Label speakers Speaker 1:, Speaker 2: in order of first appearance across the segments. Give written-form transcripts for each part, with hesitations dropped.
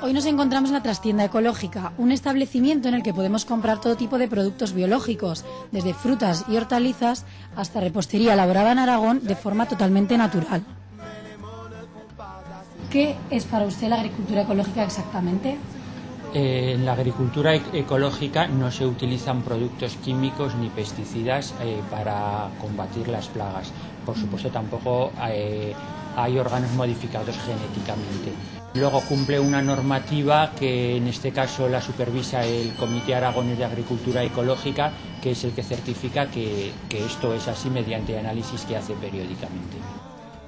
Speaker 1: Hoy nos encontramos en la Trastienda Ecológica, un establecimiento en el que podemos comprar todo tipo de productos biológicos, desde frutas y hortalizas hasta repostería elaborada en Aragón de forma totalmente natural. ¿Qué es para usted la agricultura ecológica exactamente?
Speaker 2: En la agricultura ecológica no se utilizan productos químicos ni pesticidas para combatir las plagas. Por supuesto, tampoco hay órganos modificados genéticamente. Luego cumple una normativa que en este caso la supervisa el Comité Aragonés de Agricultura Ecológica, que es el que certifica que esto es así mediante análisis que hace periódicamente.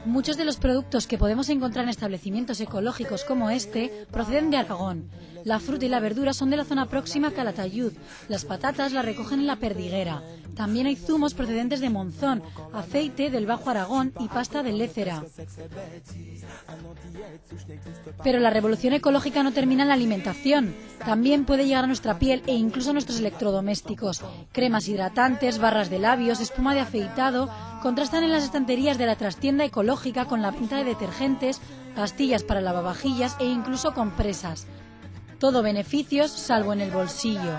Speaker 1: Muchos de los productos que podemos encontrar en establecimientos ecológicos como este proceden de Aragón. La fruta y la verdura son de la zona próxima a Calatayud. Las patatas las recogen en La Perdiguera. También hay zumos procedentes de Monzón, aceite del Bajo Aragón y pasta de Lécera. Pero la revolución ecológica no termina en la alimentación. También puede llegar a nuestra piel e incluso a nuestros electrodomésticos. Cremas hidratantes, barras de labios, espuma de afeitado contrastan en las estanterías de la Trastienda Ecológica con la venta de detergentes, pastillas para lavavajillas e incluso compresas. Todo beneficios salvo en el bolsillo.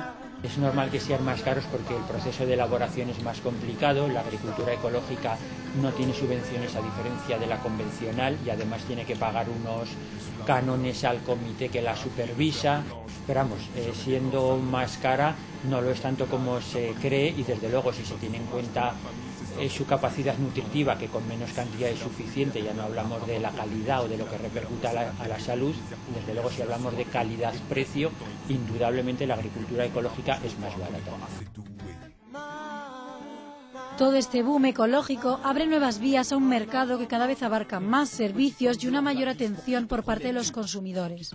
Speaker 2: Es normal que sean más caros porque el proceso de elaboración es más complicado. La agricultura ecológica no tiene subvenciones a diferencia de la convencional y además tiene que pagar unos cánones al comité que la supervisa. Pero vamos, siendo más cara no lo es tanto como se cree y desde luego si se tiene en cuenta su capacidad nutritiva, que con menos cantidad es suficiente, ya no hablamos de la calidad o de lo que repercuta a la salud, desde luego si hablamos de calidad-precio, indudablemente la agricultura ecológica es más barata.
Speaker 1: Todo este boom ecológico abre nuevas vías a un mercado que cada vez abarca más servicios y una mayor atención por parte de los consumidores.